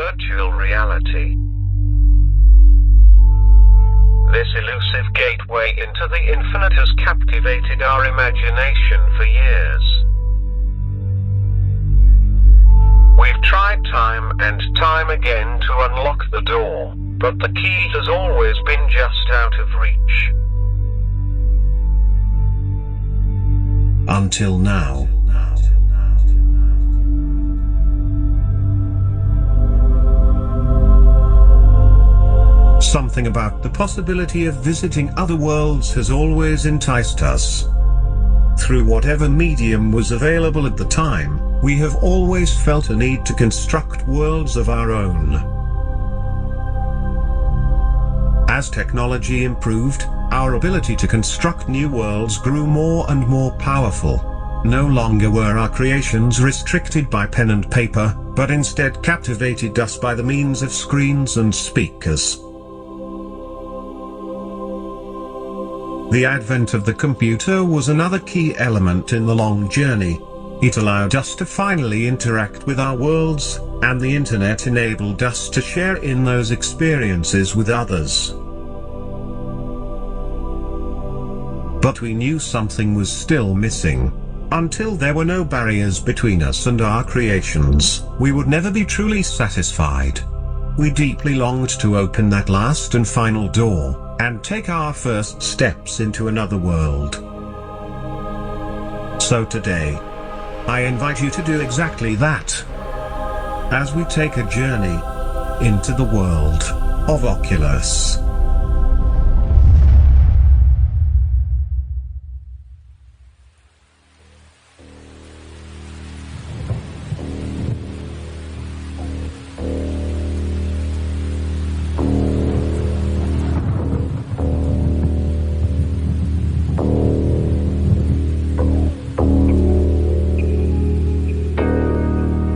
virtual reality. This elusive gateway into the infinite has captivated our imagination for years. We've tried time and time again to unlock the door, but the key has always been just out of reach. Until now. Something about the possibility of visiting other worlds has always enticed us. Through whatever medium was available at the time, we have always felt a need to construct worlds of our own. As technology improved, our ability to construct new worlds grew more and more powerful. No longer were our creations restricted by pen and paper, but instead captivated us by the means of screens and speakers. The advent of the computer was another key element in the long journey. It allowed us to finally interact with our worlds, and the internet enabled us to share in those experiences with others. But we knew something was still missing. Until there were no barriers between us and our creations, we would never be truly satisfied. We deeply longed to open that last and final door, and take our first steps into another world. So today, I invite you to do exactly that, as we take a journey into the world of Oculus.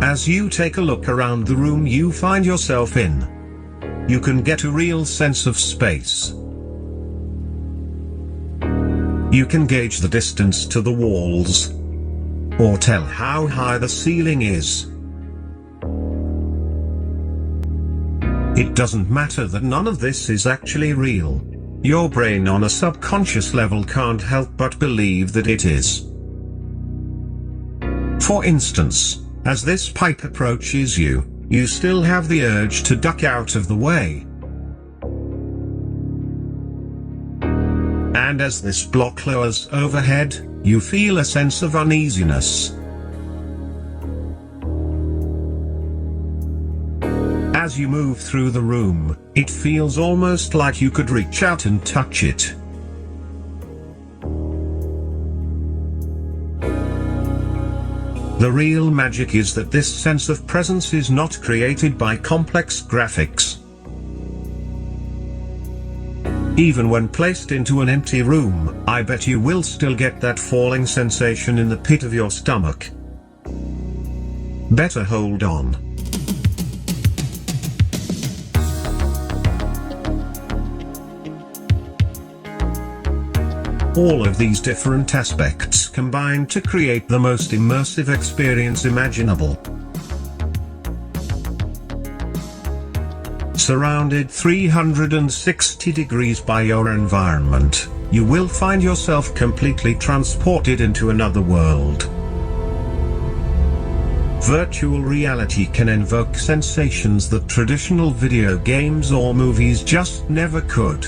As you take a look around the room you find yourself in, you can get a real sense of space. You can gauge the distance to the walls, or tell how high the ceiling is. It doesn't matter that none of this is actually real. Your brain on a subconscious level can't help but believe that it is. For instance, as this pipe approaches you, you still have the urge to duck out of the way. And as this block lowers overhead, you feel a sense of uneasiness. As you move through the room, it feels almost like you could reach out and touch it. The real magic is that this sense of presence is not created by complex graphics. Even when placed into an empty room, I bet you will still get that falling sensation in the pit of your stomach. Better hold on. All of these different aspects combine to create the most immersive experience imaginable. Surrounded 360 degrees by your environment, you will find yourself completely transported into another world. Virtual reality can invoke sensations that traditional video games or movies just never could.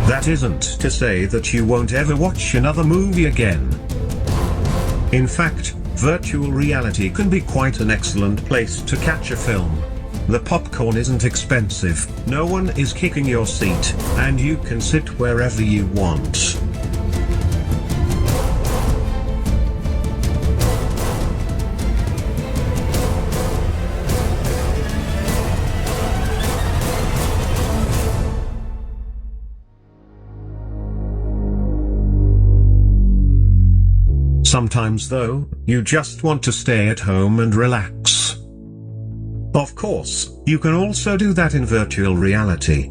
That isn't to say that you won't ever watch another movie again. In fact, virtual reality can be quite an excellent place to catch a film. The popcorn isn't expensive, no one is kicking your seat, and you can sit wherever you want. Sometimes though, you just want to stay at home and relax. Of course, you can also do that in virtual reality.